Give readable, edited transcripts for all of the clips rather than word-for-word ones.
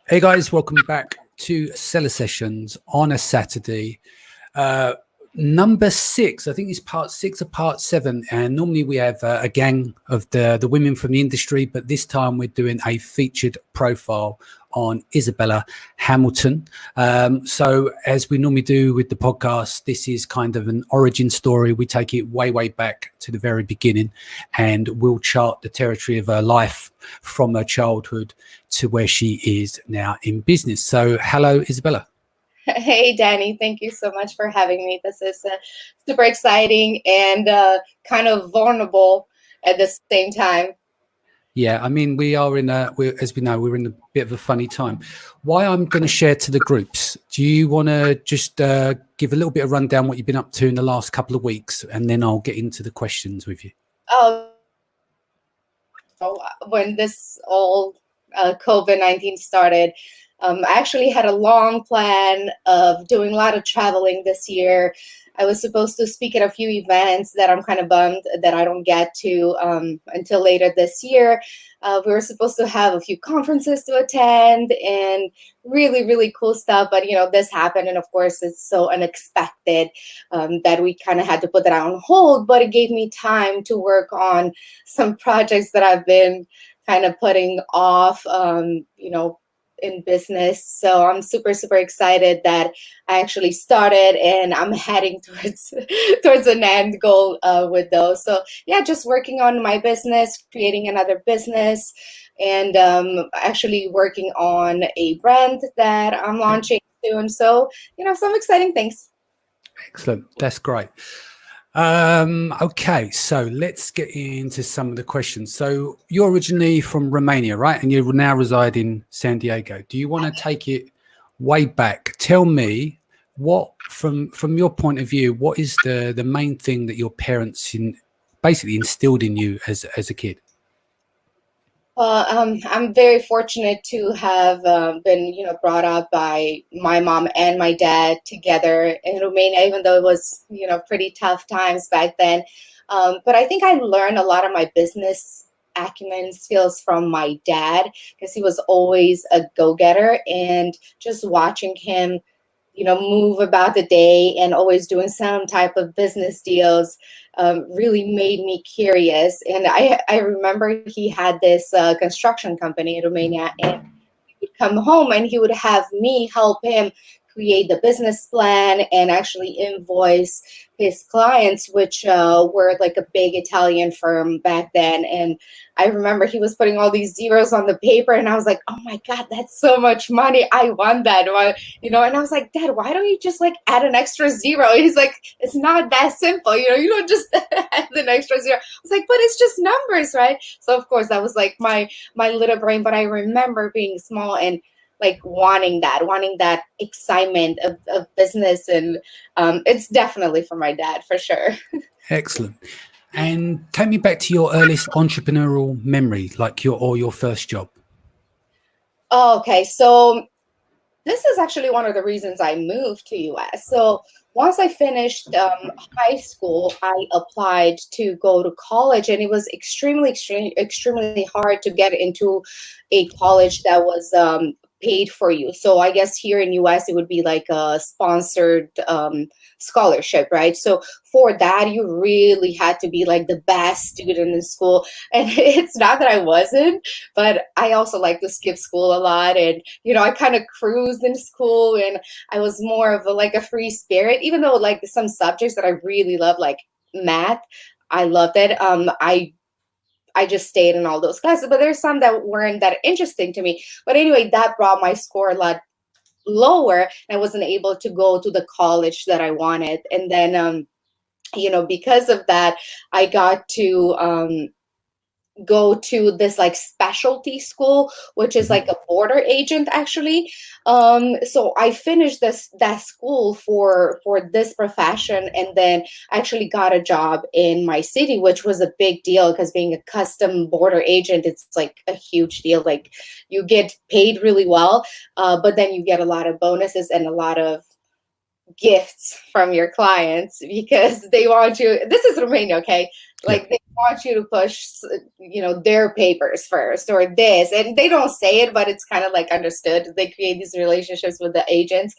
Hey guys, welcome back to Seller Sessions on a Saturday. Number 6, I think it's part 6 or part 7. And normally we have a gang of the women from the industry, but this time we're doing a featured profile on Izabela Hamilton. So as we normally do with the podcast, this is kind of an origin story. We take it way, way back to the very beginning, and we'll chart the territory of her life from her childhood to where she is now in business. So hello, Izabela. Hey, Danny, thank you so much for having me. This is super exciting and kind of vulnerable at the same time. Yeah, I mean, as we know, we're in a bit of a funny time. Why I'm going to share to the groups. Do you want to just give a little bit of rundown what you've been up to in the last couple of weeks, and then I'll get into the questions with you. Oh, when this all COVID-19 started, I actually had a long plan of doing a lot of traveling this year. I was supposed to speak at a few events that I'm kind of bummed that I don't get to until later this year. We were supposed to have a few conferences to attend and really, really cool stuff. But, this happened. And of course, it's so unexpected that we kind of had to put that on hold. But it gave me time to work on some projects that I've been kind of putting off, in business. So I'm super, super excited that I actually started and I'm heading towards an end goal with those. So yeah, just working on my business, creating another business, and actually working on a brand that I'm launching soon. So, some exciting things. Excellent. That's great. Okay, so let's get into some of the questions. So you're originally from Romania, right? And you now reside in San Diego. Do you want to take it way back? Tell me what, from your point of view, what is the main thing that your parents basically instilled in you as a kid? I'm very fortunate to have been, brought up by my mom and my dad together in Romania, even though it was, pretty tough times back then. But I think I learned a lot of my business acumen skills from my dad because he was always a go-getter, and just watching him move about the day and always doing some type of business deals really made me curious. And I remember he had this construction company in Romania, and he would come home and he would have me help him create the business plan and actually invoice his clients, which were like a big Italian firm back then. And I remember he was putting all these zeros on the paper, and I was like, oh my God, that's so much money. I want that. And I was like, Dad, why don't you just like add an extra zero? He's like, it's not that simple. You don't just add an extra zero. I was like, but it's just numbers, right? So of course that was like my little brain, but I remember being small and like wanting that excitement of business. And it's definitely for my dad, for sure. Excellent. And take me back to your earliest entrepreneurial memory, like your first job. Oh, okay. So this is actually one of the reasons I moved to US. So once I finished high school, I applied to go to college, and it was extremely hard to get into a college that was paid for you. So I guess here in US, it would be like a sponsored scholarship, right? So for that, you really had to be like the best student in school. And it's not that I wasn't, but I also like to skip school a lot. And, I kind of cruised in school, and I was more of like a free spirit, even though like some subjects that I really love, like math, I loved it. I just stayed in all those classes, but there's some that weren't that interesting to me. But anyway, that brought my score a lot lower, and I wasn't able to go to the college that I wanted. And then, because of that, I got to go to this like specialty school, which is like a border agent actually. So I finished that school for this profession, and then actually got a job in my city, which was a big deal because being a custom border agent, it's like a huge deal. Like you get paid really well, but then you get a lot of bonuses and a lot of gifts from your clients because they want you. This is Romania, okay? Like they want you to push, their papers first or this, and they don't say it, but it's kind of like understood. They create these relationships with the agents.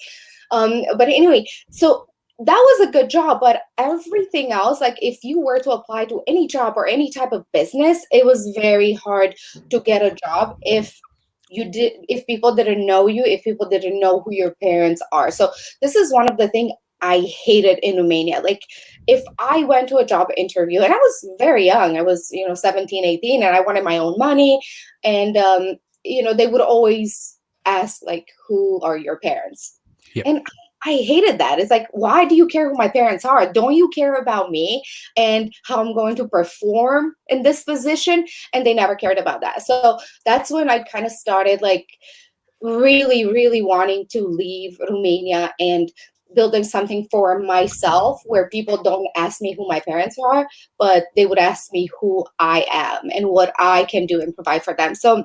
But anyway, so that was a good job, but everything else, like if you were to apply to any job or any type of business, it was very hard to get a job if people didn't know you, if people didn't know who your parents are. So this is one of the things I hated in Romania. Like if I went to a job interview and I was very young, I was 17, 18, and I wanted my own money, and they would always ask like, who are your parents? Yep. And I hated that. It's like, why do you care who my parents are? Don't you care about me and how I'm going to perform in this position? And they never cared about that. So that's when I kind of started like really, really wanting to leave Romania and building something for myself where people don't ask me who my parents are, but they would ask me who I am and what I can do and provide for them. So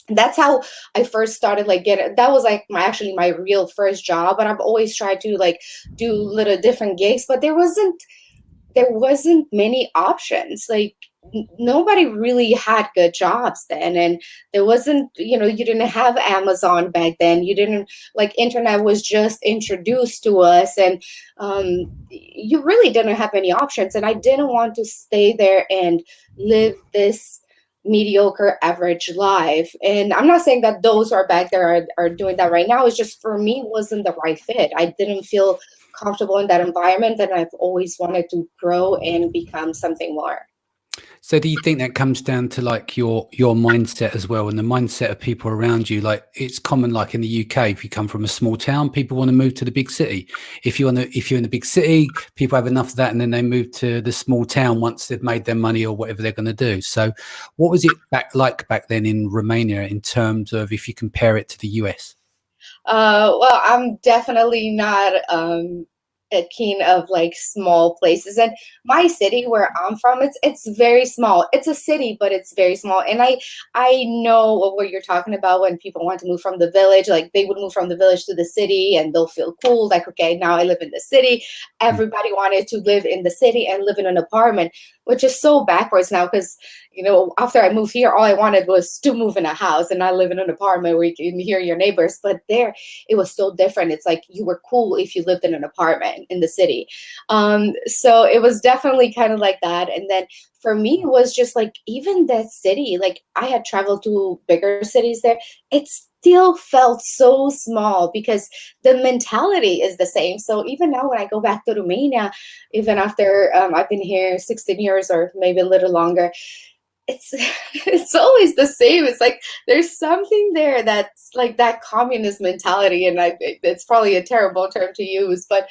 that's how I first started that was like my real first job. But I've always tried to like do little different gigs, but there wasn't many options. Like nobody really had good jobs then, and there wasn't, you didn't have Amazon back then. You didn't, like, internet was just introduced to us, and you really didn't have any options. And I didn't want to stay there and live this mediocre average life. And I'm not saying that those who are back there are doing that right now. It's just, for me, wasn't the right fit. I didn't feel comfortable in that environment, and I've always wanted to grow and become something more. So do you think that comes down to like your mindset as well, and the mindset of people around you? Like it's common, like in the UK, if you come from a small town, people want to move to the big city. If you're in the big city, people have enough of that, and then they move to the small town once they've made their money or whatever they're going to do. So what was it back then in Romania in terms of, if you compare it to the US? Well, I'm definitely not a keen of like small places. And my city where I'm from, it's very small. It's a city, but it's very small. And I know what you're talking about when people want to move from the village. Like they would move from the village to the city and they'll feel cool. Like, okay, now I live in the city. Everybody wanted to live in the city and live in an apartment, which is so backwards now because, after I moved here, all I wanted was to move in a house and not live in an apartment where you can hear your neighbors. But there, it was so different. It's like you were cool if you lived in an apartment in the city. So it was definitely kind of like that. And then for me, it was just like, even that city, like I had traveled to bigger cities there. It still felt so small because the mentality is the same. So even now when I go back to Romania, even after I've been here 16 years or maybe a little longer, it's always the same. It's like there's something there that's like that communist mentality, and it's probably a terrible term to use, but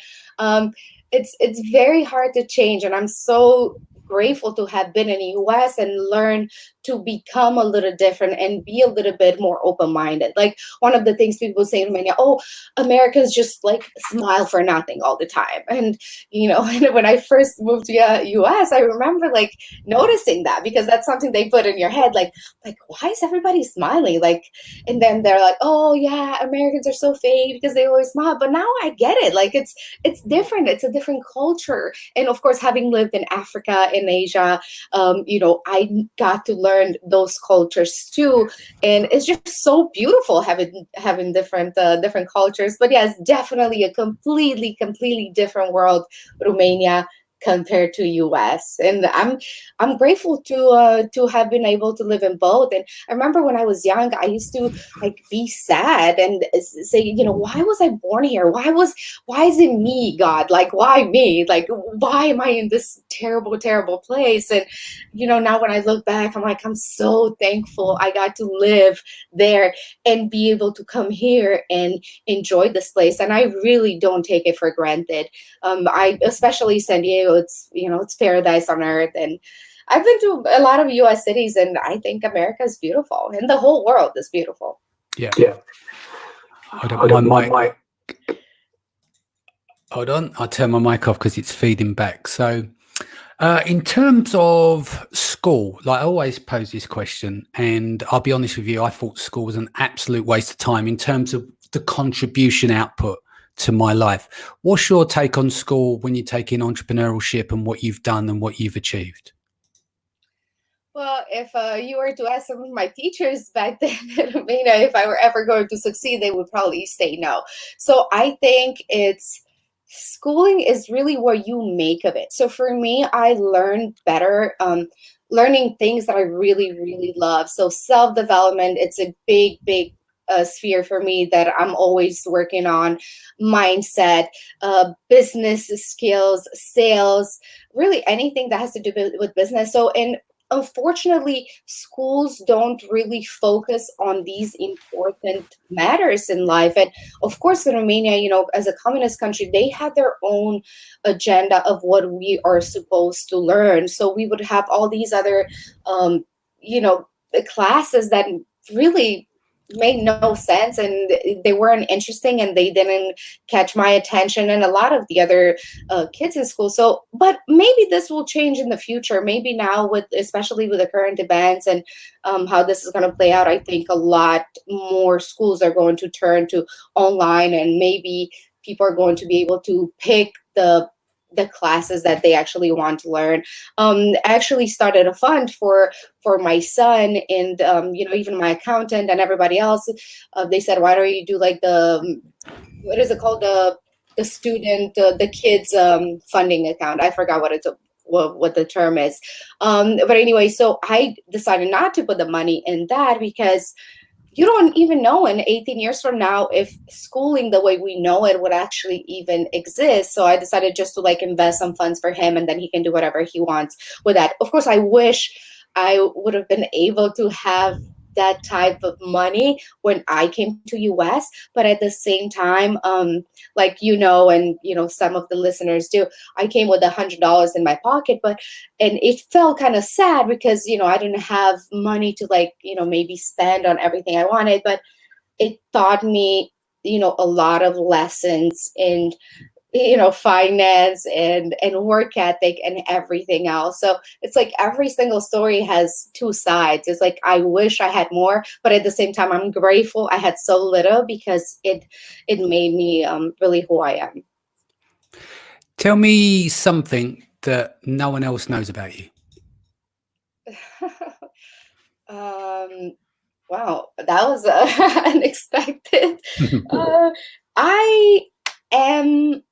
it's very hard to change. And I'm so grateful to have been in the US and learn to become a little different and be a little bit more open-minded. Like one of the things people say in Romania, oh, Americans just like smile for nothing all the time. And, when I first moved to US, I remember like noticing that, because that's something they put in your head, like, why is everybody smiling? Like, and then they're like, oh yeah, Americans are so fake because they always smile. But now I get it. Like it's different. It's a different culture. And of course, having lived in Africa, in Asia, I got to learn those cultures too, and it's just so beautiful having different cultures. But yeah, it's definitely a completely different world, Romania, compared to US. And I'm grateful to have been able to live in both. And I remember when I was young, I used to like be sad and say, why was I born here? Why is it me, God? Like, why me? Like, why am I in this terrible place? And now when I look back, I'm like, I'm so thankful I got to live there and be able to come here and enjoy this place. And I really don't take it for granted. Especially San Diego, it's paradise on earth. And I've been to a lot of US cities, and I think America is beautiful, and the whole world is beautiful. Yeah. Hold on, I'll turn my mic off because it's feeding back. So in terms of school, like I always pose this question, and I'll be honest with you, I thought school was an absolute waste of time in terms of the contribution output to my life. What's your take on school when you take in entrepreneurship and what you've done and what you've achieved? Well, if you were to ask some of my teachers back then, Romaina, if I were ever going to succeed, they would probably say no. So I think it's schooling is really what you make of it. So for me, I learned better learning things that I really, really love. So self-development, it's a big, big sphere for me that I'm always working on. Mindset, business skills, sales, really anything that has to do with business. So in unfortunately, schools don't really focus on these important matters in life. And of course, in Romania, as a communist country, they had their own agenda of what we are supposed to learn. So we would have all these other, you know, classes that really made no sense and they weren't interesting and they didn't catch my attention and a lot of the other kids in school. So but maybe this will change in the future, maybe now, with especially with the current events and how this is going to play out. I think a lot more schools are going to turn to online and maybe people are going to be able to pick the classes that they actually want to learn. I actually started a fund for my son and even my accountant and everybody else. They said, why don't you do like the what is it called, the student the kids funding account. I forgot what the term is. But anyway, so I decided not to put the money in that because you don't even know in 18 years from now if schooling the way we know it would actually even exist. So I decided just to like invest some funds for him and then he can do whatever he wants with that. Of course, I wish I would have been able to have that type of money when I came to US, but at the same time, like and some of the listeners do, I came with $100 in my pocket, and it felt kind of sad because I didn't have money to maybe spend on everything I wanted, but it taught me a lot of lessons in finance and work ethic and everything else. So it's like every single story has two sides. It's like I wish I had more, but at the same time I'm grateful I had so little because it made me really who I am. Tell me something that no one else knows about you. Wow, that was unexpected. uh, I am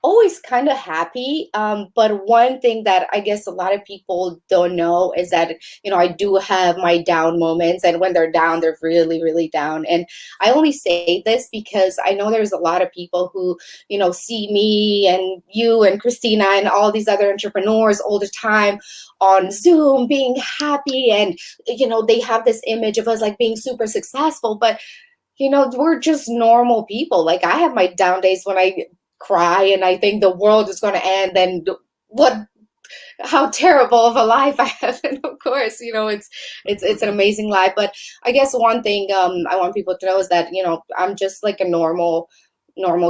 always kind of happy. But one thing that I guess a lot of people don't know is that, I do have my down moments. And when they're down, they're really, really down. And I only say this because I know there's a lot of people who, see me and you and Christina and all these other entrepreneurs all the time on Zoom being happy. And, they have this image of us like being super successful. But we're just normal people. Like I have my down days when I cry and I think the world is going to end and how terrible of a life I have. And of course, it's an amazing life. But I guess one thing I want people to know is that, I'm just like a normal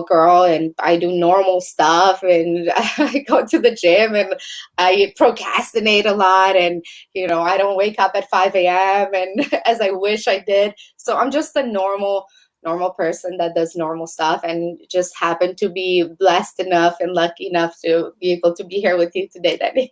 girl and I do normal stuff and I go to the gym and I procrastinate a lot and I don't wake up at 5 a.m. and as I wish I did. So I'm just a normal person that does normal stuff and just happen to be blessed enough and lucky enough to be able to be here with you today, Danny.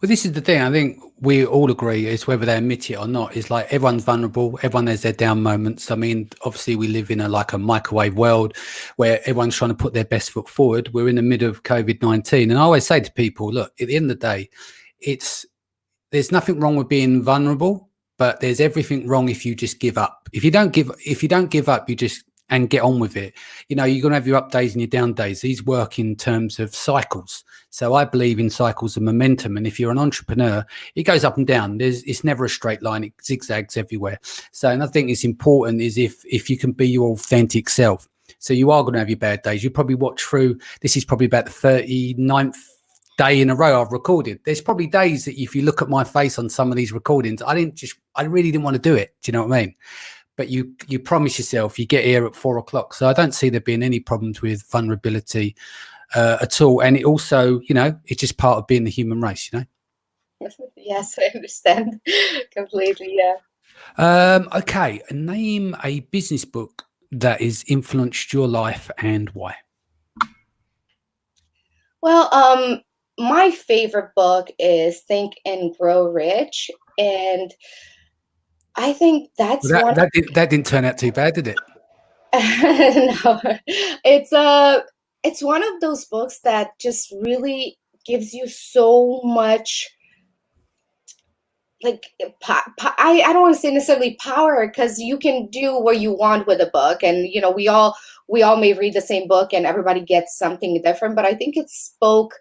Well, this is the thing. I think we all agree is whether they admit it or not. Is like everyone's vulnerable. Everyone has their down moments. I mean, obviously, we live in a microwave world where everyone's trying to put their best foot forward. We're in the middle of COVID-19, and I always say to people, look, at the end of the day, there's nothing wrong with being vulnerable, but there's everything wrong if you just give up. If you don't give up, you just and get on with it. You're going to have your up days and your down days. These work in terms of cycles. So I believe in cycles of momentum. And if you're an entrepreneur, it goes up and down. It's never a straight line. It zigzags everywhere. So, and I think it's important is if you can be your authentic self. So you are going to have your bad days. You probably watch through. This is probably about the 39th day in a row I've recorded. There's probably days that if you look at my face on some of these recordings, I really didn't want to do it. Do you know what I mean? But you promise yourself you get here at 4 o'clock. So I don't see there being any problems with vulnerability at all. And it also, it's just part of being the human race, Yes, I understand completely. Yeah. Okay. Name a business book that has influenced your life and why? Well, my favorite book is Think and Grow Rich, and I think Well, that's that one. that didn't turn out too bad, did it? No, it's one of those books that just really gives you so much, like I don't want to say necessarily power, because you can do what you want with a book, and we all may read the same book and everybody gets something different, but I think it spoke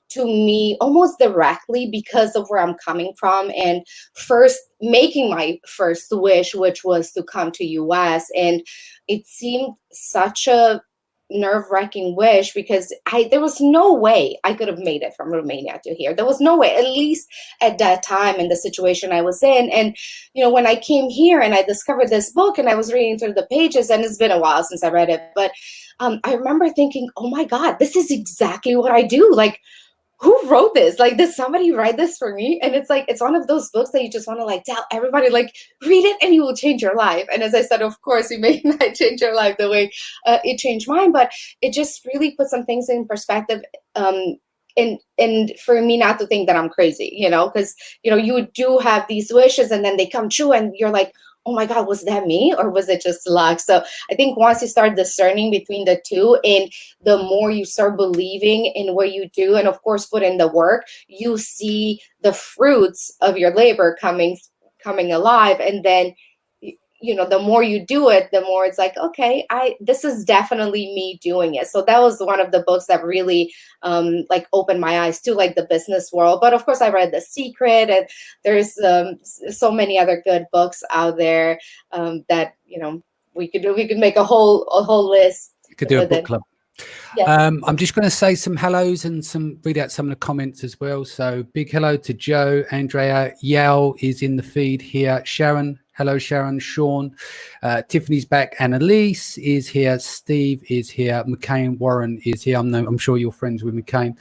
to me almost directly because of where I'm coming from, and first making my first wish, which was to come to US. And it seemed such a nerve-wracking wish, because I there was no way I could have made it from Romania to here. There was no way, at least at that time in the situation I was in. And when I came here and I discovered this book and I was reading through the pages, and it's been a while since I read it, but I remember thinking, oh my God, this is exactly what I do. Like, who wrote this? Like, did somebody write this for me? And it's like, it's one of those books that you just want to like tell everybody, like, read it and you will change your life. And as I said, of course, you may not change your life the way it changed mine, but it just really put some things in perspective. And for me not to think that I'm crazy, because you do have these wishes and then they come true and you're like, oh my God, was that me or was it just luck? So I think once you start discerning between the two, and the more you start believing in what you do, and of course put in the work, you see the fruits of your labor coming alive. And then the more you do it, the more it's like, okay, this is definitely me doing it. So that was one of the books that really like opened my eyes to like the business world. But of course I read The Secret, and there's so many other good books out there that we could make a whole list. You could do a with book it. club. Yeah. I'm just going to say some hellos and read out some of the comments as well. So big hello to Joe, Andrea, Yao is in the feed here. Sharon, hello Sharon, Sean, Tiffany's back. Annalise is here. Steve is here. McCain Warren is here. I'm sure you're friends with McCain.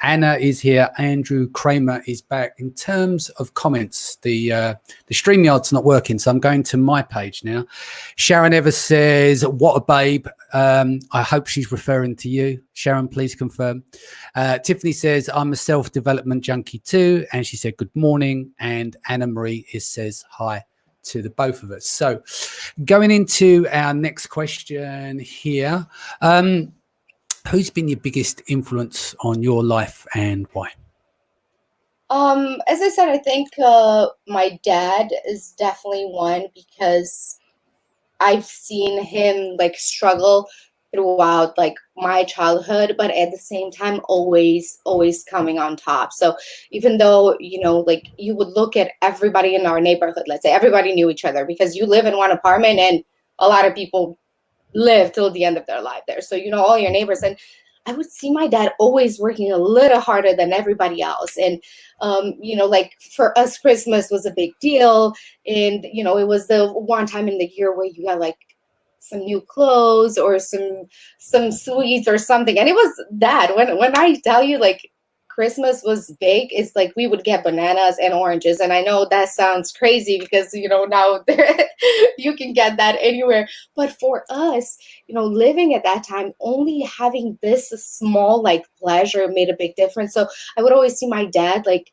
Anna is here. Andrew Kramer is back. In terms of comments, the StreamYard's not working, so I'm going to my page now. Sharon Evers says, "What a babe." I hope she's referring to you. Sharon, please confirm. Tiffany says, "I'm a self-development junkie too." And she said, "Good morning." And Anna Marie says, "Hi" to the both of us. So going into our next question here. Who's been your biggest influence on your life and why? As I said, I think my dad is definitely one, because I've seen him like struggle throughout like my childhood, but at the same time always coming on top. So even though like you would look at everybody in our neighborhood, let's say everybody knew each other because you live in one apartment, and a lot of people live till the end of their life there, so all your neighbors. And I would see my dad always working a little harder than everybody else. And like for us, Christmas was a big deal. And it was the one time in the year where you got like some new clothes or some sweets or something. And it was that, when I tell you like Christmas was big, it's like we would get bananas and oranges. And I know that sounds crazy because now you can get that anywhere. But for us, living at that time, only having this small like pleasure made a big difference. So I would always see my dad like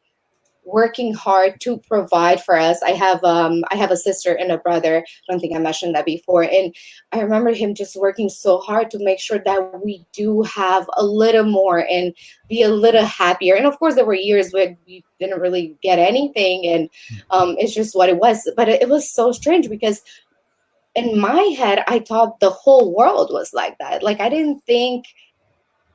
working hard to provide for us. I have a sister and a brother. I don't think I mentioned that before. And I remember him just working so hard to make sure that we do have a little more and be a little happier. And of course there were years where we didn't really get anything, and it's just what it was. But it was so strange because in my head I thought the whole world was like that. Like I didn't think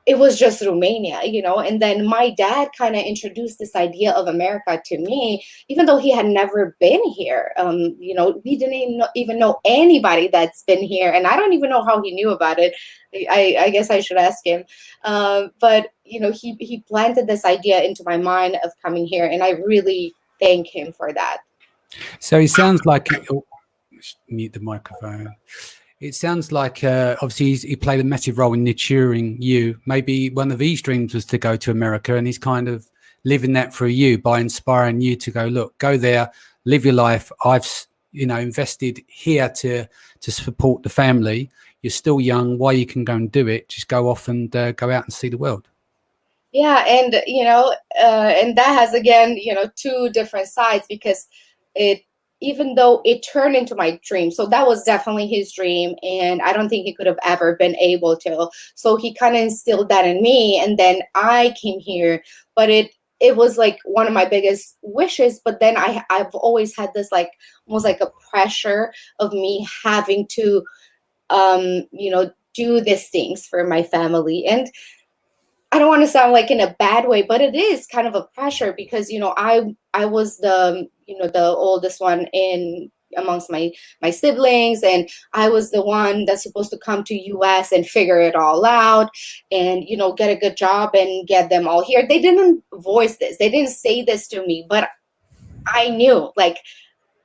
it was just Romania, and then my dad kind of introduced this idea of America to me, even though he had never been here. We didn't even know anybody that's been here, and I don't even know how he knew about it. I guess I should ask him. But he planted this idea into my mind of coming here, and I really thank him for that. So it sounds like, mute the microphone. It sounds like obviously he played a massive role in nurturing you. Maybe one of his dreams was to go to America, and he's kind of living that for you by inspiring you to go, look, go there, live your life. invested here to support the family. You're still young. While you can go and do it, just go off and go out and see the world. Yeah, and and that has, again, two different sides, because it even though it turned into my dream, so that was definitely his dream, and I don't think he could have ever been able to. So he kind of instilled that in me, and then I came here, but it was like one of my biggest wishes. But then I've always had this, like, almost like a pressure of me having to do these things for my family. And I don't want to sound like in a bad way, but it is kind of a pressure, because I was the oldest one in amongst my siblings, and I was the one that's supposed to come to US and figure it all out, and get a good job and get them all here. They didn't voice this, they didn't say this to me, but I knew, like,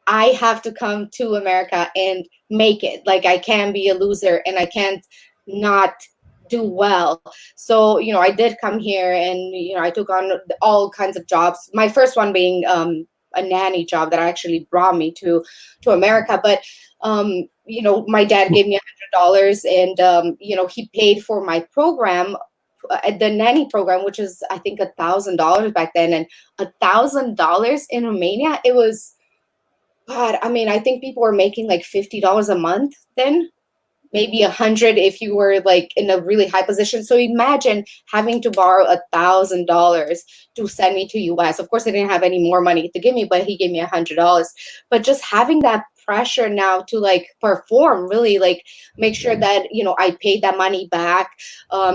I have to come to America and make it. Like, I can't be a loser, and I can't not do well. So, I did come here, and, I took on all kinds of jobs. My first one being a nanny job that actually brought me to America. But, my dad gave me $100, and, he paid for my program, the nanny program, which is, I think, $1,000 back then. And $1,000 in Romania, it was, God, I mean, I think people were making like $50 a month then, maybe 100 if you were like in a really high position. So imagine having to borrow $1,000 to send me to US. Of course, I didn't have any more money to give me, but he gave me $100. But just having that pressure now to like perform, really like make sure that I paid that money back.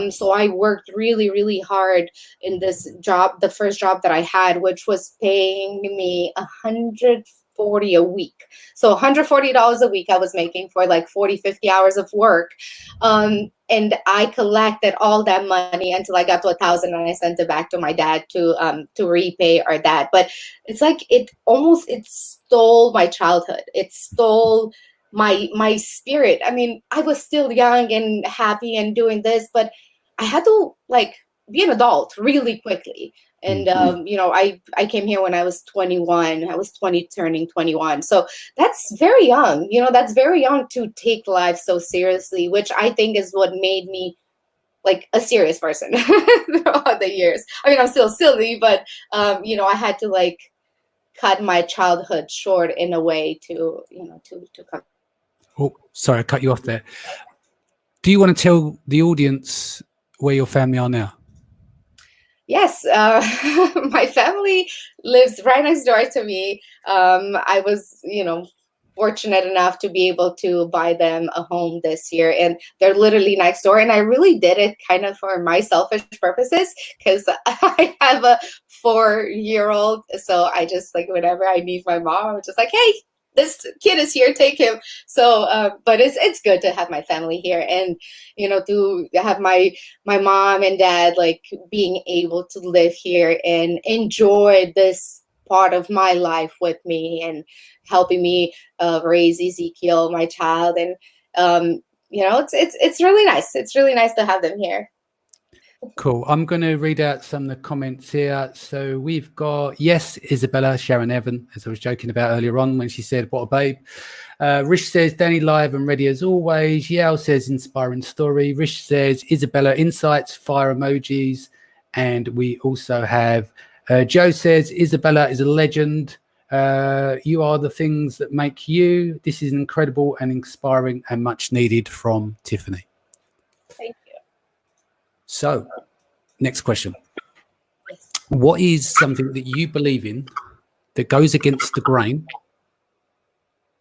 So I worked really, really hard in this job, the first job that I had, which was paying me $140 a week. So $140 a week I was making for like 40, 50 hours of work. And I collected all that money until I got to 1,000, and I sent it back to my dad to repay our dad. But it's like it stole my childhood. It stole my spirit. I mean, I was still young and happy and doing this, but I had to like be an adult really quickly. And I came here when I was 21. I was 20, turning 21. So that's very young. That's very young to take life so seriously, which I think is what made me like a serious person throughout the years. I mean, I'm still silly, but I had to like cut my childhood short in a way to come. Oh, sorry, I cut you off there. Do you want to tell the audience where your family are now? Yes, my family lives right next door to me. I was, fortunate enough to be able to buy them a home this year, and they're literally next door. And I really did it kind of for my selfish purposes, because I have a 4-year-old. So I just like whenever I need my mom, I'm just like, hey, this kid is here, take him. So, but it's good to have my family here, and to have my mom and dad like being able to live here and enjoy this part of my life with me, and helping me raise Ezekiel, my child. And it's really nice. It's really nice to have them here. Cool. I'm going to read out some of the comments here. So we've got, yes, Izabela, Sharon Evan, as I was joking about earlier on when she said, what a babe. Rish says, Danny live and ready as always. Yale says, inspiring story. Rish says, Izabela insights, fire emojis. And we also have Joe says, Izabela is a legend. You are the things that make you. This is incredible and inspiring and much needed from Tiffany. Thank you. So, next question. What is something that you believe in that goes against the grain,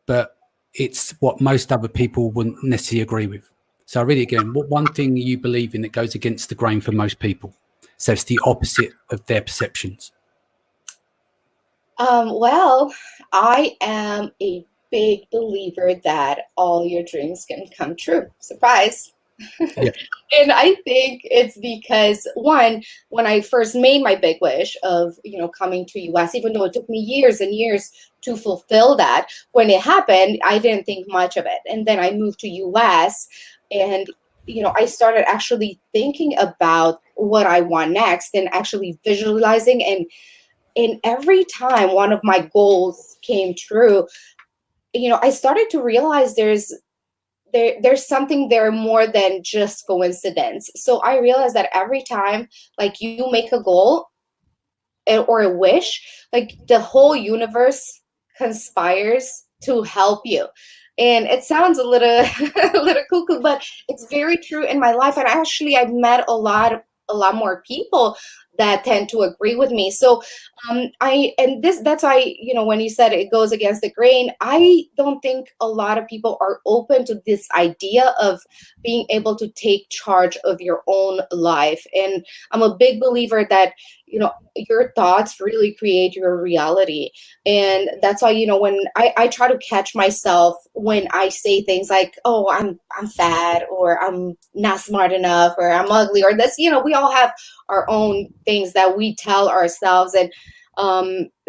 but it's what most other people wouldn't necessarily agree with? So I'll read it again. What one thing you believe in that goes against the grain for most people? So it's the opposite of their perceptions. Well, I am a big believer that all your dreams can come true. Surprise. Yeah. And I think it's because, one, when I first made my big wish of, coming to US, even though it took me years and years to fulfill that, when it happened, I didn't think much of it. And then I moved to US, and, I started actually thinking about what I want next, and actually visualizing. And every time one of my goals came true, I started to realize there's something there more than just coincidence. So I realized that every time like you make a goal or a wish, like the whole universe conspires to help you. And it sounds a little a little cuckoo, but it's very true in my life. And actually I've met a lot more people that tend to agree with me. So that's why, when you said it goes against the grain, I don't think a lot of people are open to this idea of being able to take charge of your own life. And I'm a big believer that, your thoughts really create your reality. And that's why, when I try to catch myself when I say things like, oh, I'm fat, or I'm not smart enough, or I'm ugly, or this, we all have our own things that we tell ourselves. And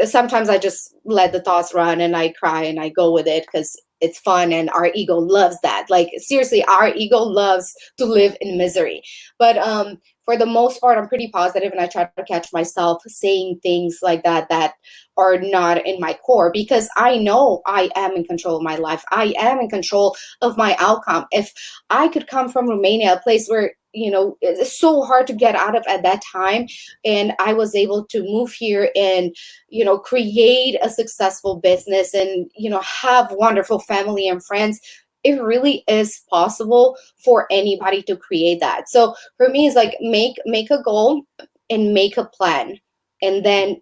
sometimes I just let the thoughts run and I cry and I go with it because it's fun, and our ego loves that. Like, seriously, our ego loves to live in misery. But for the most part, I'm pretty positive, and I try to catch myself saying things like that are not in my core, because I know I am in control of my life. I am in control of my outcome. If I could come from Romania, a place where, it's so hard to get out of at that time, and I was able to move here and, create a successful business and, have wonderful family and friends, it really is possible for anybody to create that. So for me, it's like make a goal and make a plan. And then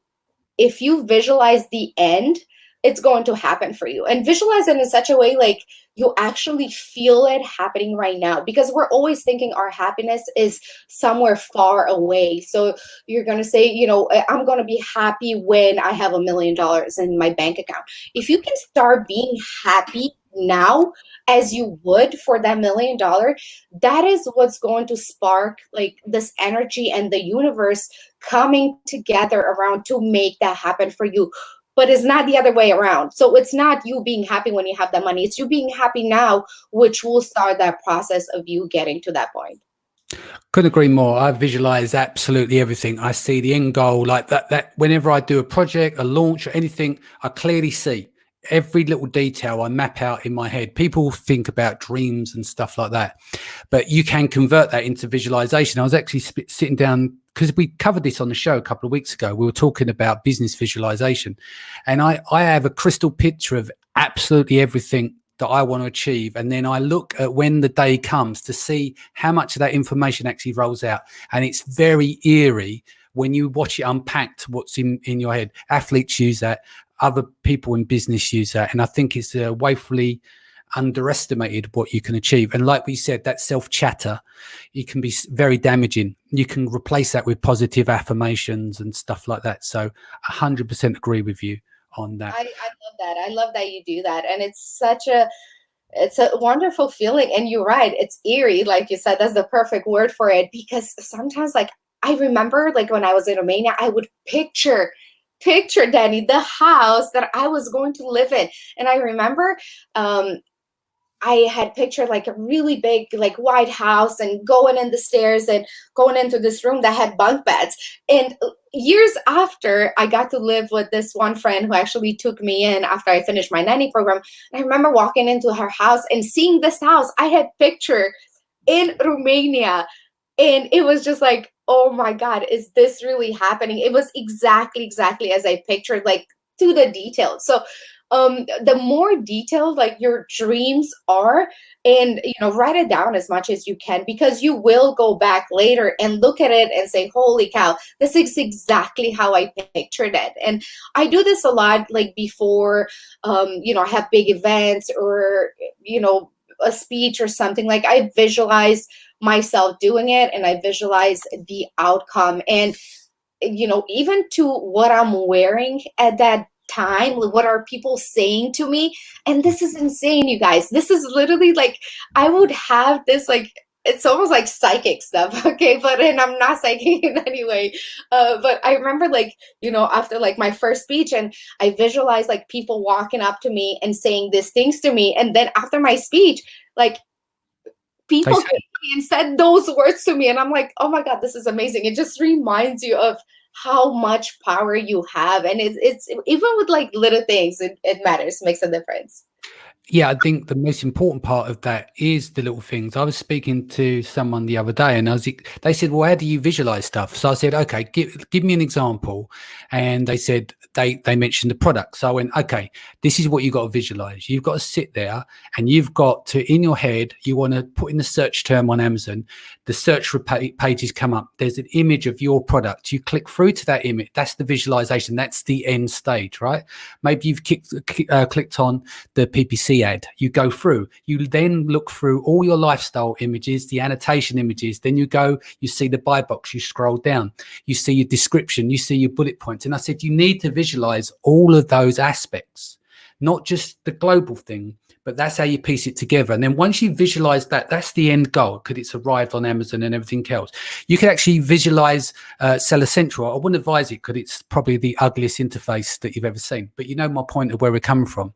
if you visualize the end, it's going to happen for you. And visualize it in such a way like you actually feel it happening right now, because we're always thinking our happiness is somewhere far away. So you're going to say, I'm going to be happy when I have $1 million in my bank account. If you can start being happy now as you would for that $1 million, that is what's going to spark like this energy and the universe coming together around to make that happen for you. But it's not the other way around. So it's not you being happy when you have that money. It's you being happy now, which will start that process of you getting to that point. Couldn't agree more. I visualize absolutely everything. I see the end goal like that whenever I do a project, a launch, or anything, I clearly see every little detail. I map out in my head. People think about dreams and stuff like that, but you can convert that into visualization. I was actually sitting down because we covered this on the show a couple of weeks ago. We were talking about business visualization, and I have a crystal picture of absolutely everything that I want to achieve. And then I look at when the day comes to see how much of that information actually rolls out. And it's very eerie when you watch it unpacked, what's in your head. Athletes use that. Other people in business use that. And I think it's woefully underestimated what you can achieve. And like we said, that self-chatter, it can be very damaging. You can replace that with positive affirmations and stuff like that. So 100% agree with you on that. I love that. I love that you do that. And it's a wonderful feeling. And you're right, it's eerie, like you said. That's the perfect word for it, because sometimes, like, I remember, like, when I was in Romania, I would picture Danny, the house that I was going to live in. And I remember I had pictured like a really big, like, white house, and going in the stairs and going into this room that had bunk beds. And years after, I got to live with this one friend who actually took me in after I finished my nanny program. And I remember walking into her house and seeing this house I had pictured in Romania. And it was just like, oh my God, is this really happening? It was exactly as I pictured, like, to the details. So the more detailed like your dreams are, and write it down as much as you can, because you will go back later and look at it and say, holy cow, this is exactly how I pictured it. And I do this a lot, like, before I have big events, or a speech or something. Like, I visualize myself doing it, and I visualize the outcome, and even to what I'm wearing at that time, what are people saying to me. And this is insane, you guys. This is literally like, I would have this, like, it's almost like psychic stuff. Okay, and I'm not psychic in any way, but I remember, like, after like my first speech, and I visualized like people walking up to me and saying these things to me, and then after my speech, like, people came to me and said those words to me, and I'm like, oh my God, this is amazing. It just reminds you of how much power you have. And it's even with like little things, it matters, makes a difference. Yeah, I think the most important part of that is the little things. I was speaking to someone the other day, and they said, "Well, how do you visualize stuff?" So I said, "Okay, give me an example." And they said they mentioned the product. So I went, "Okay, this is what you got to visualize. You've got to sit there, and you've got to, in your head, you want to put in the search term on Amazon. The search pages come up. There's an image of your product. You click through to that image. That's the visualization. That's the end stage, right? Maybe you've clicked on the PPC ad. You go through, you then look through all your lifestyle images, the annotation images, then you see the buy box, you scroll down, you see your description, you see your bullet points." And I said, you need to visualize all of those aspects, not just the global thing, but that's how you piece it together. And then once you visualize that, that's the end goal, because it's arrived on Amazon and everything else. You can actually visualize Seller Central. I wouldn't advise it, because it's probably the ugliest interface that you've ever seen. But you know my point of where we're coming from.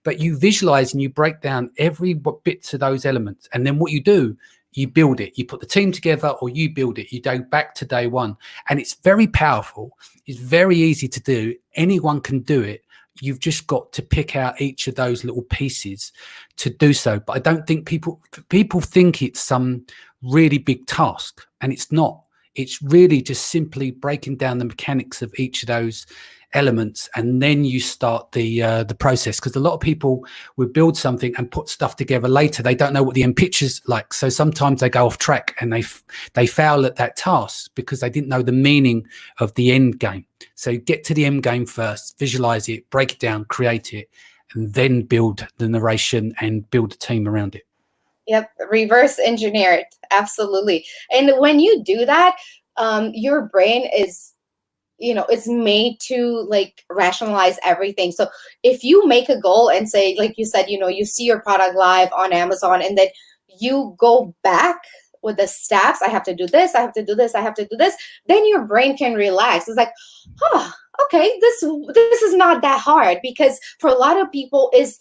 But you visualize and you break down every bits of those elements. And then what you do, you build it. You put the team together, or you build it. You go back to day one. And it's very powerful. It's very easy to do. Anyone can do it. You've just got to pick out each of those little pieces to do so. But I don't think people think it's some really big task, and it's not. It's really just simply breaking down the mechanics of each of those elements, and then you start the process. Because a lot of people will build something and put stuff together later. They don't know what the end picture's like, so sometimes they go off track and they fail at that task because they didn't know the meaning of the end game. So get to the end game first, visualize it, break it down, create it, and then build the narration and build a team around it. Yep, reverse engineer it. Absolutely. And when you do that, your brain is, it's made to like rationalize everything. So if you make a goal and say, like you said, you see your product live on Amazon, and then you go back with the steps, I have to do this, I have to do this, I have to do this, then your brain can relax. It's like, okay, this is not that hard. Because for a lot of people is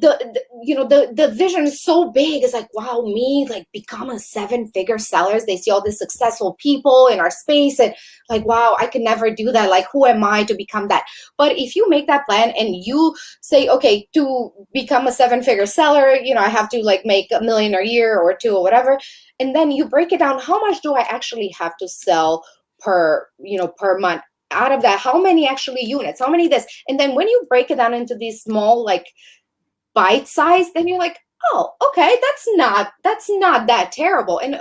the vision is so big. It's like, wow, me like become a 7-figure sellers. They see all these successful people in our space, and like, wow, I could never do that. Like, who am I to become that? But if you make that plan and you say, okay, to become a 7-figure seller, I have to like make $1 million a year or 2 or whatever. And then you break it down. How much do I actually have to sell per month? Out of that, how many actually units? How many this? And then when you break it down into these small like bite size, then you're like, oh, okay, that's not that terrible. And it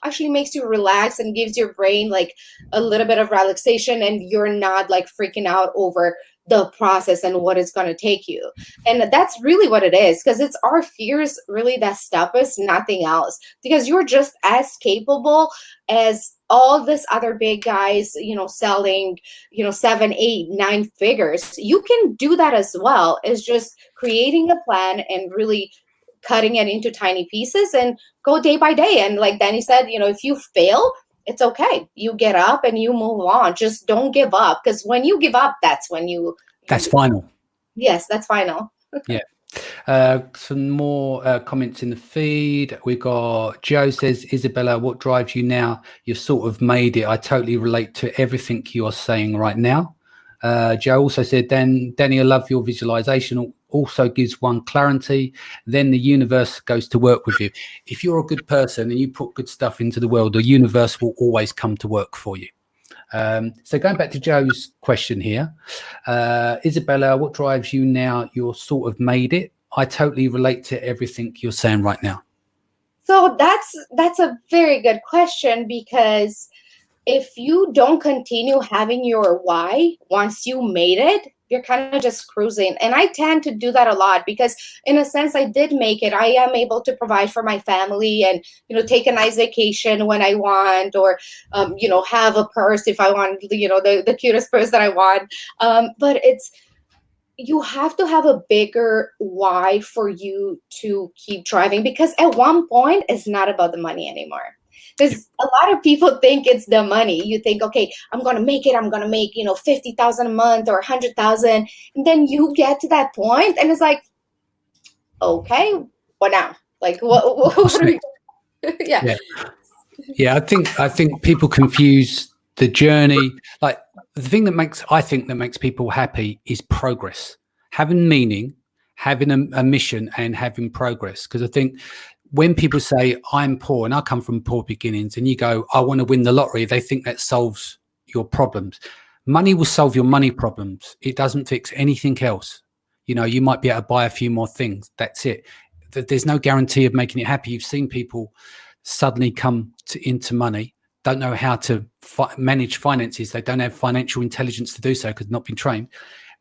actually makes you relax and gives your brain like a little bit of relaxation, and you're not like freaking out over the process and what it's going to take you. And that's really what it is, because it's our fears really that stop us, nothing else. Because you're just as capable as all this other big guys, selling, 7, 8, 9 figures. You can do that as well. It's just creating a plan and really cutting it into tiny pieces and go day by day. And like Danny said, if you fail, it's okay. You get up and you move on. Just don't give up, because when you give up, that's when that's final. Yes, that's final. Yeah. Some more comments in the feed. We got Joe says, Izabela, what drives you now? You've sort of made it. I totally relate to everything you're saying right now. Joe also said, Danny, I love your visualization. Also gives one clarity. Then the universe goes to work with you. If you're a good person and you put good stuff into the world, the universe will always come to work for you. So going back to Joe's question here, Izabela, what drives you now? You're sort of made it. I totally relate to everything you're saying right now. So that's a very good question, because if you don't continue having your why once you made it, you're kind of just cruising. And I tend to do that a lot, because in a sense, I did make it. I am able to provide for my family and, take a nice vacation when I want, or, have a purse if I want, the cutest purse that I want. But you have to have a bigger why for you to keep driving, because at one point it's not about the money anymore. Because a lot of people think it's the money. You think, okay, I'm going to make it. I'm going to make, 50,000 a month or 100,000. And then you get to that point and it's like, okay, what now? Like, what are we doing? Yeah. Yeah. I think people confuse the journey, like the thing that makes people happy is progress, having meaning, having a mission, and having progress. Because I think when people say I'm poor and I come from poor beginnings, and you go, I want to win the lottery, they think that solves your problems. Money will solve your money problems. It doesn't fix anything else. You know, you might be able to buy a few more things. That's it. There's no guarantee of making it happy. You've seen people suddenly come into money, don't know how to manage finances. They don't have financial intelligence to do so because they've not been trained.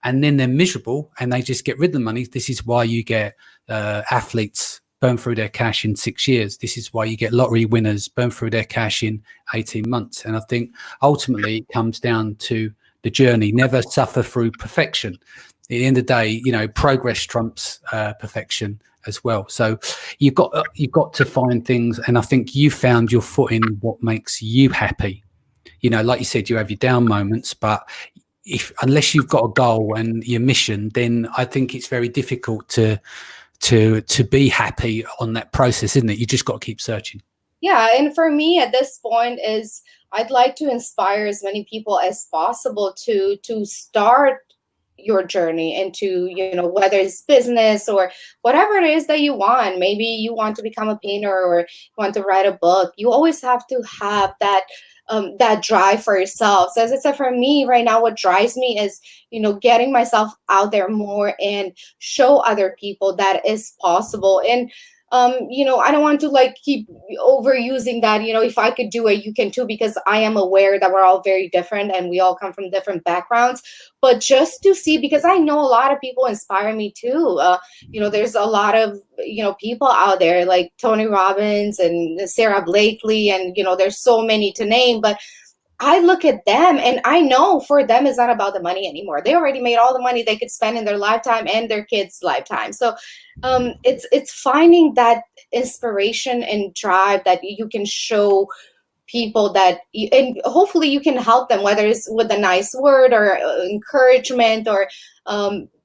And then they're miserable and they just get rid of the money. This is why you get athletes burn through their cash in 6 years. This is why you get lottery winners burn through their cash in 18 months. And I think ultimately it comes down to the journey. Never suffer through perfection. At the end of the day, you know, progress trumps perfection as well. So you've got to find things, and I think you found your foot in what makes you happy. You know, like you said, you have your down moments, but unless you've got a goal and your mission, then I think it's very difficult to be happy on that process, isn't it? You just got to keep searching. Yeah, and for me at this point is I'd like to inspire as many people as possible to start your journey into, you know, whether it's business or whatever it is that you want. Maybe you want to become a painter or you want to write a book. You always have to have that drive for yourself. So as I said, for me right now, what drives me is, you know, getting myself out there more and show other people that is possible. And you know, I don't want to like keep overusing that, you know, if I could do it, you can too, because I am aware that we're all very different and we all come from different backgrounds. But just to see, because I know a lot of people inspire me too. You know, there's a lot of, you know, people out there like Tony Robbins and Sarah Blakely, and, you know, there's so many to name, but I look at them and I know for them it's not about the money anymore. They already made all the money they could spend in their lifetime and their kids' lifetime. So it's finding that inspiration and drive that you can show people that and hopefully you can help them, whether it's with a nice word or encouragement or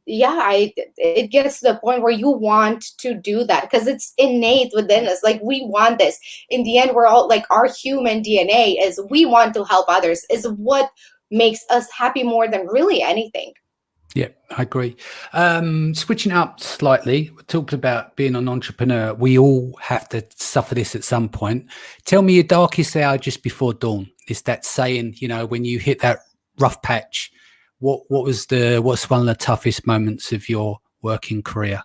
it gets to the point where you want to do that because it's innate within us. Like we want this. In the end, we're all like, our human DNA is we want to help others, is what makes us happy more than really anything. Yeah, I agree. Switching up slightly, we talked about being an entrepreneur. We all have to suffer this at some point. Tell me your darkest hour just before dawn. It's that saying, you know, when you hit that rough patch, what's one of the toughest moments of your working career?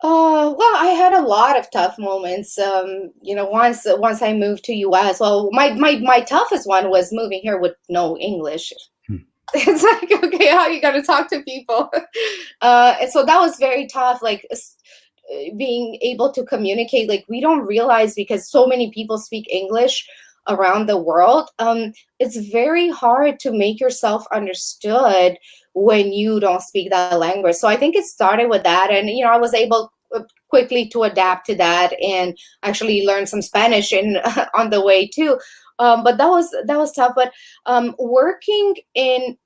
Well, I had a lot of tough moments. You know, once I moved to US, well, my toughest one was moving here with no English. It's like, okay, how are you going to talk to people? And so that was very tough, like being able to communicate. Like we don't realize, because so many people speak English around the world, it's very hard to make yourself understood when you don't speak that language. So I think it started with that. And, you know, I was able quickly to adapt to that and actually learn some Spanish on the way too. But that was tough. But working in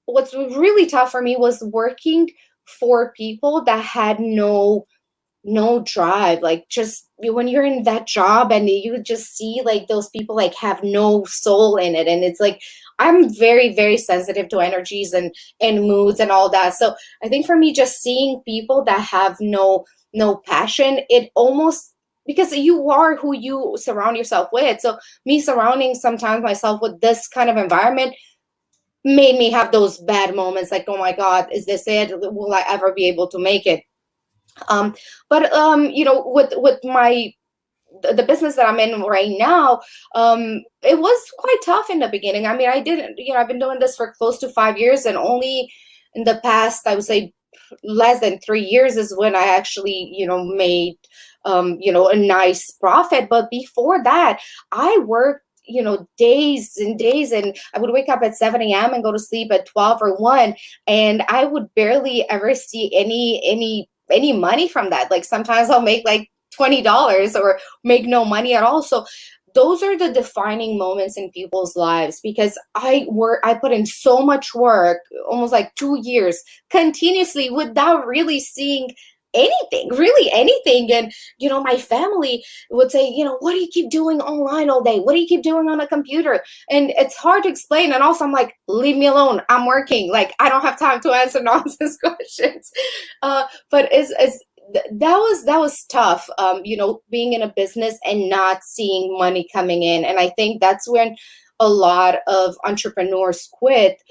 what's really tough for me was working for people that had no drive. Like just when you're in that job and you just see like those people like have no soul in it, and it's like I'm very, very sensitive to energies and moods and all that. So I think for me, just seeing people that have no passion, it almost, because you are who you surround yourself with. So me surrounding sometimes myself with this kind of environment made me have those bad moments, like, oh my God, is this it? Will I ever be able to make it? But you know, with the business that I'm in right now, it was quite tough in the beginning. I mean, I've been doing this for close to 5 years, and only in the past, I would say less than 3 years is when I actually, you know, made, you know, a nice profit. But before that, I worked, you know, days and days, and I would wake up at 7 a.m. and go to sleep at 12 or 1, and I would barely ever see any money from that. Like sometimes I'll make like $20 or make no money at all. So those are the defining moments in people's lives, because I put in so much work, almost like 2 years continuously, without really seeing anything, really anything. And, my family would say, what do you keep doing online all day? What do you keep doing on a computer? And it's hard to explain. And also I'm like, leave me alone. I'm working. Like, I don't have time to answer nonsense questions. But that was tough, being in a business and not seeing money coming in. And I think that's when a lot of entrepreneurs quit.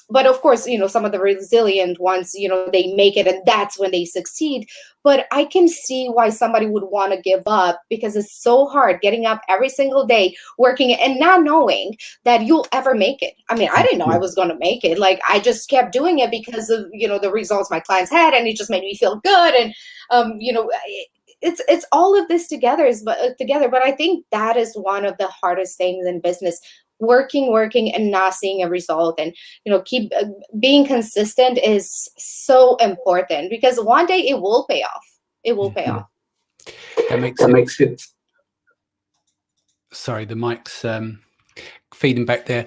But of course, some of the resilient ones, they make it and that's when they succeed. But I can see why somebody would want to give up, because it's so hard getting up every single day, working and not knowing that you'll ever make it. I mean, I didn't know I was going to make it. Like, I just kept doing it because of, the results my clients had, and it just made me feel good. And, it's all of this together, but I think that is one of the hardest things in business: working and not seeing a result. And keep being consistent is so important, because one day it will pay off. That makes sense. Sorry, the mic's feeding back there.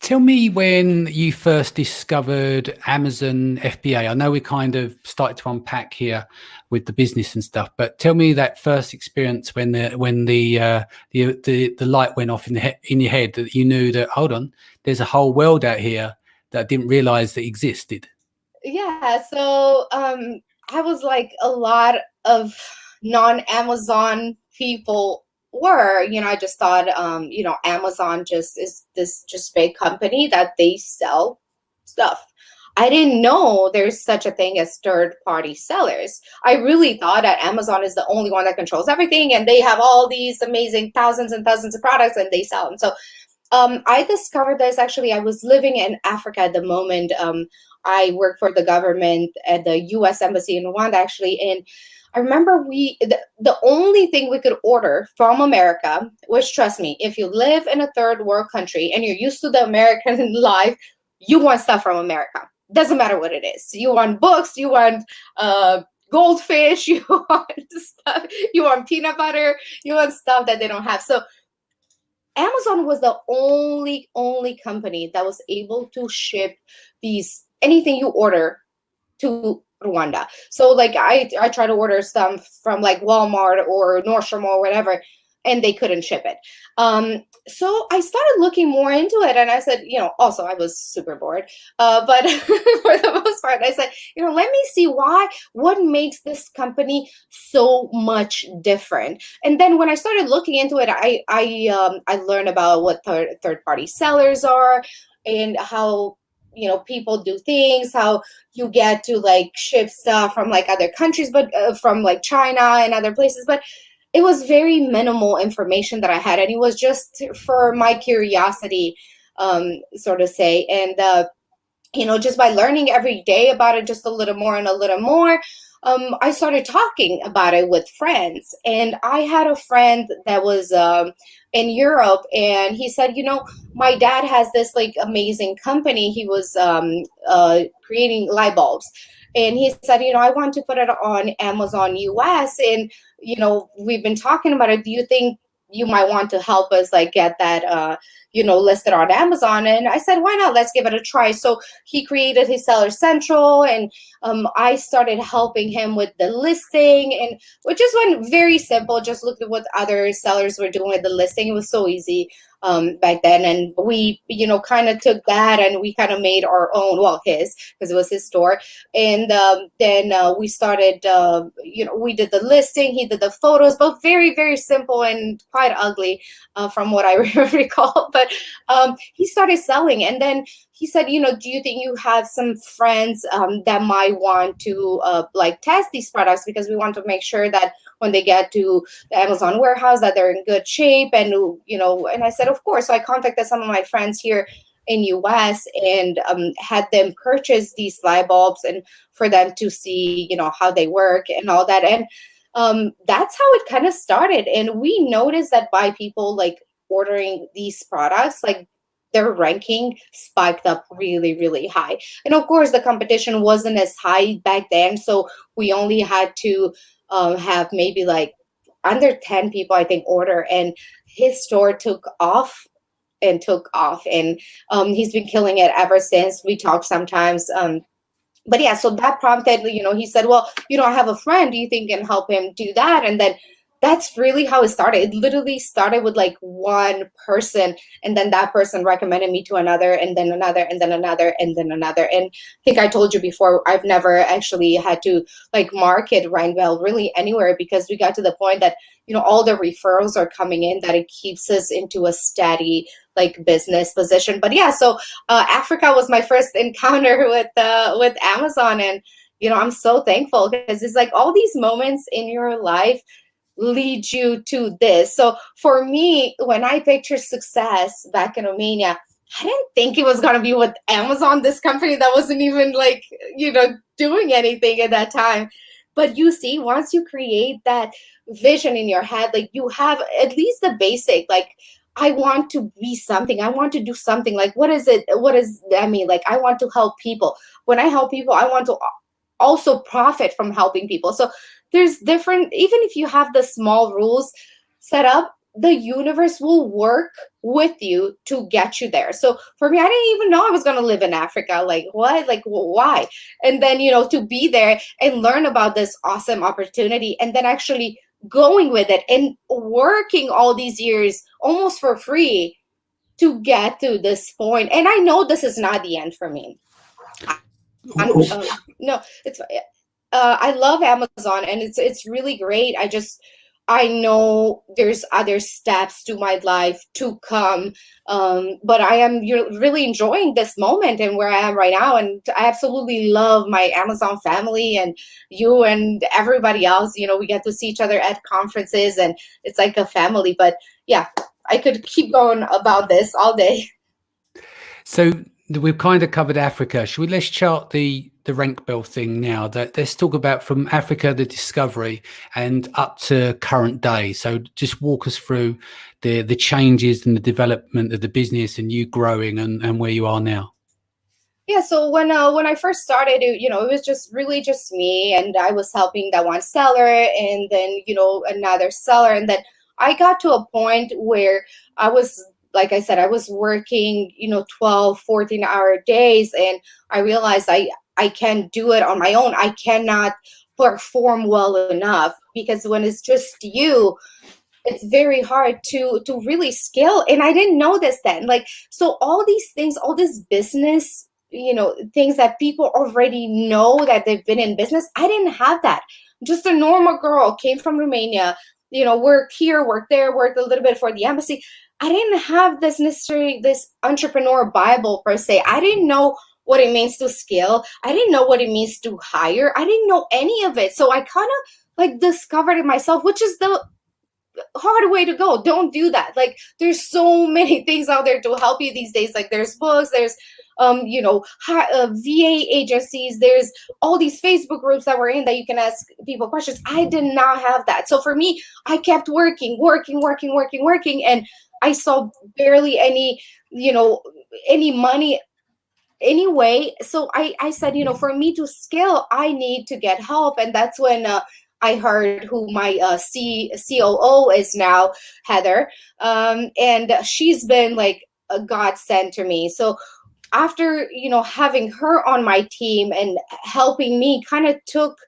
Tell me when you first discovered Amazon FBA. I know we kind of started to unpack here with the business and stuff, but tell me that first experience when the light went off in your head, that you knew that, hold on, there's a whole world out here that I didn't realize that existed. Yeah. So I was like a lot of non-Amazon people were. I just thought, Amazon just is this just big company that they sell stuff. I didn't know there's such a thing as third-party sellers. I really thought that Amazon is the only one that controls everything, and they have all these amazing thousands and thousands of products, and they sell them. So I discovered this, actually. I was living in Africa at the moment. I worked for the government at the U.S. Embassy in Rwanda, actually. And I remember the only thing we could order from America, which, trust me, if you live in a third world country and you're used to the American life, you want stuff from America. Doesn't matter what it is. You want books, you want goldfish, you want stuff, you want peanut butter, you want stuff that they don't have. So Amazon was the only company that was able to ship anything you order to Rwanda. So like I try to order stuff from like Walmart or Nordstrom or whatever, and they couldn't ship it. So I started looking more into it, and I said, also I was super bored. But for the most part, I said, let me see what makes this company so much different. And then when I started looking into it, I learned about what third party sellers are, and how people do things, how you get to like ship stuff from like other countries, but from like China and other places. But it was very minimal information that I had, and it was just for my curiosity, so to say. And just by learning every day about it, just a little more and a little more, I started talking about it with friends. And I had a friend that was in Europe, and he said, my dad has this like amazing company. He was creating light bulbs. And he said, I want to put it on Amazon US. And, we've been talking about it. Do you think you might want to help us like get that, listed on Amazon? And I said, why not? Let's give it a try. So he created his Seller Central, and I started helping him with the listing, and which just went very simple. Just looked at what other sellers were doing with the listing. It was so easy back then. And we, kind of took that and we kind of made our own, well, his, because it was his store. And then we started, we did the listing, he did the photos, both very, very simple and quite ugly from what I recall. But he started selling. And then he said, do you think you have some friends that might want to like test these products, because we want to make sure that when they get to the Amazon warehouse that they're in good shape. And and I said, of course. So I contacted some of my friends here in US and had them purchase these light bulbs, and for them to see how they work and all that. And that's how it kind of started. And we noticed that by people like ordering these products, like their ranking spiked up really, really high. And of course, the competition wasn't as high back then. So we only had to have maybe like under 10 people, I think, order. And his store took off. And he's been killing it ever since. We talk sometimes. but yeah, so that prompted, he said, well, I have a friend, do you think can help him do that? And then that's really how it started. It literally started with like one person, and then that person recommended me to another, and then another, and then another, and then another. And I think I told you before, I've never actually had to like market Rangwell really anywhere, because we got to the point that all the referrals are coming in, that it keeps us into a steady like business position. But yeah, so Africa was my first encounter with Amazon, and I'm so thankful, because it's like all these moments in your life lead you to this. So for me, when I pictured success back in Romania, I didn't think it was going to be with Amazon, this company that wasn't even like, doing anything at that time. But you see, once you create that vision in your head, like you have at least the basic, like, I want to be something. I want to do something. Like, what is it? What does that mean? Like, I want to help people. When I help people, I want to also profit from helping people. So there's different, even if you have the small rules set up, the universe will work with you to get you there. So for me, I didn't even know I was going to live in Africa. Like, what? Like, why? And then, to be there and learn about this awesome opportunity, and then actually going with it and working all these years almost for free to get to this point. And I know this is not the end for me. No, it's I love Amazon, and it's really great. I know there's other steps to my life to come, but I am really enjoying this moment and where I am right now, and I absolutely love my Amazon family and you and everybody else. We get to see each other at conferences, and it's like a family. But yeah, I could keep going about this all day. So we've kind of covered Africa. Let's chart the Rangwell thing now. Let's talk about from Africa, the discovery, and up to current day. So just walk us through the changes and the development of the business, and you growing and where you are now. Yeah, so when I first started, it was just me, and I was helping that one seller, and then another seller, and then I got to a point where I was, like I said, I was working 12, 14-hour days, and I realized I can't do it on my own. I cannot perform well enough, because when it's just you, it's very hard to really scale. And I didn't know this then. Like, so all these things, all this business, things that people already know that they've been in business, I didn't have that. Just a normal girl, came from Romania, worked here, worked there, worked a little bit for the embassy. I didn't have this necessarily this entrepreneur Bible per se. I didn't know what it means to scale. I didn't know what it means to hire. I didn't know any of it. So I kind of like discovered it myself, which is the hard way to go. Don't do that. Like, there's so many things out there to help you these days. Like, there's books, there's VA agencies, there's all these Facebook groups that we're in that you can ask people questions. I did not have that. So for me, I kept working, and I saw barely any money anyway. So I said, for me to scale, I need to get help. And that's when I heard who my COO is now, Heather. And she's been like a godsend to me. So after, having her on my team and helping me, kind of took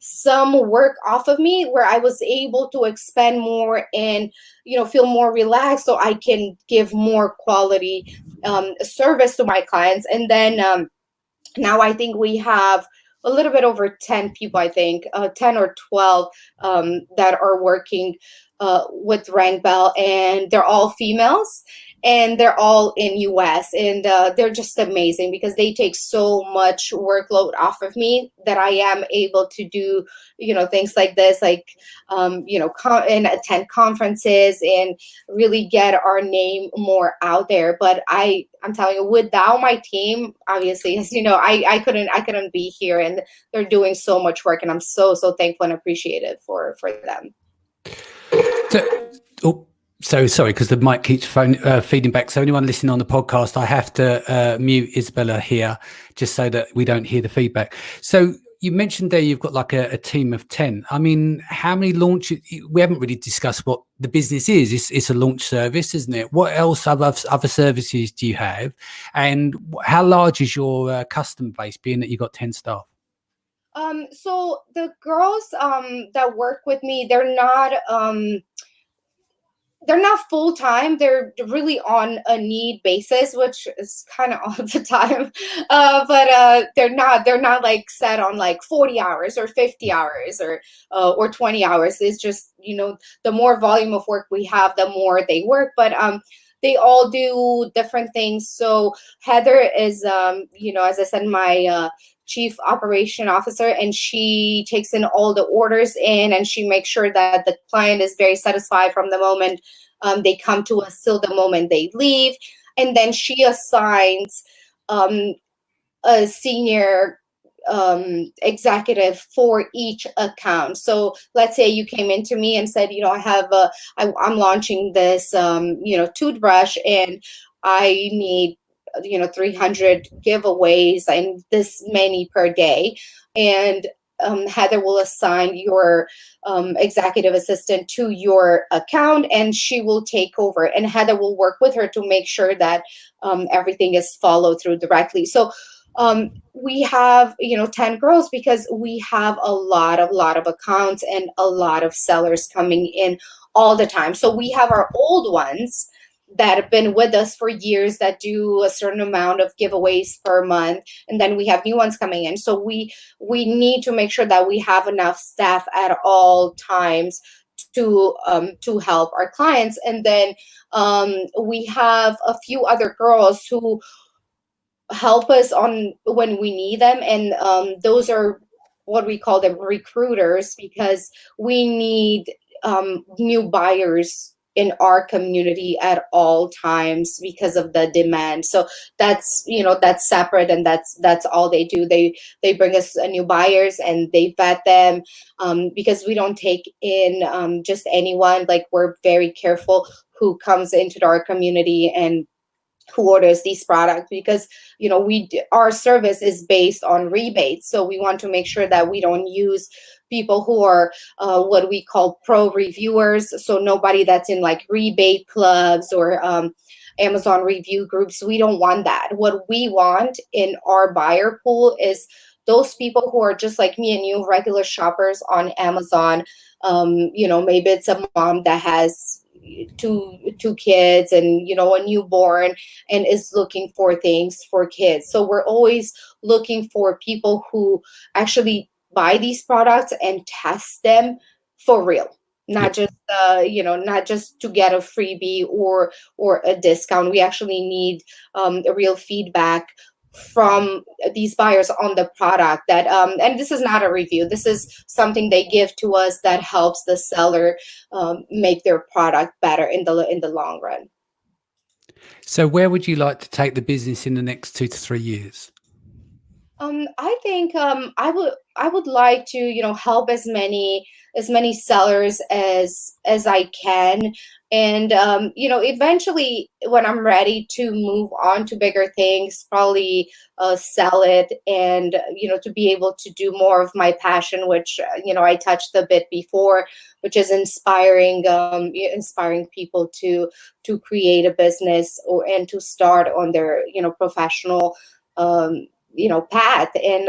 some work off of me, where I was able to expend more and, feel more relaxed, so I can give more quality service to my clients. And then now I think we have a little bit over 10 people, I think 10 or 12 that are working with Rangwell, and they're all females, and they're all in US, and they're just amazing, because they take so much workload off of me that I am able to do, things like this, like, and attend conferences and really get our name more out there. But I'm telling you, without my team, obviously, as you know, I couldn't be here, and they're doing so much work, and I'm so thankful and appreciative for them. So sorry, because the mic keeps feeding back. So anyone listening on the podcast, I have to mute Izabela here, just so that we don't hear the feedback. So you mentioned there you've got like a team of 10. I mean, how many launches? We haven't really discussed what the business is. It's a launch service, isn't it? What else other services do you have? And how large is your customer base, being that you've got 10 staff? So the girls that work with me, they're not full time. They're really on a need basis, which is kind of all the time. But they're not like set on like 40 hours or 50 hours or 20 hours. It's just, the more volume of work we have, the more they work. But they all do different things. So Heather is, as I said, my chief operation officer, and she takes in all the orders in, and she makes sure that the client is very satisfied from the moment they come to us till the moment they leave. And then she assigns a senior executive for each account. So let's say you came into me and said, I'm launching this, toothbrush, and I need 300 giveaways and this many per day. And Heather will assign your executive assistant to your account, and she will take over. And Heather will work with her to make sure that everything is followed through directly. So we have 10 girls because we have a lot of accounts and a lot of sellers coming in all the time. So we have our old ones that have been with us for years that do a certain amount of giveaways per month, and then we have new ones coming in. So we need to make sure that we have enough staff at all times to help our clients. And then we have a few other girls who help us on when we need them, and those are what we call them recruiters, because we need new buyers in our community at all times because of the demand. So that's that's separate, and that's all they do. They bring us new buyers and they vet them, because we don't take in just anyone. Like, we're very careful who comes into our community and who orders these products, because our service is based on rebates. So we want to make sure that we don't use people who are what we call pro reviewers. So nobody that's in like rebate clubs or Amazon review groups. We don't want that. What we want in our buyer pool is those people who are just like me and you, regular shoppers on Amazon. Maybe it's a mom that has two kids and a newborn and is looking for things for kids. So we're always looking for people who actually buy these products and test them for real, not just not just to get a freebie or a discount. We actually need a real feedback from these buyers on the product, that and this is not a review, this is something they give to us that helps the seller make their product better in the long run. So where would you like to take the business in the next 2 to 3 years? I think I would like to help as many sellers as I can, and eventually when I'm ready to move on to bigger things, probably sell it, and to be able to do more of my passion, which I touched a bit before, which is inspiring people to create a business and to start on their professional path. And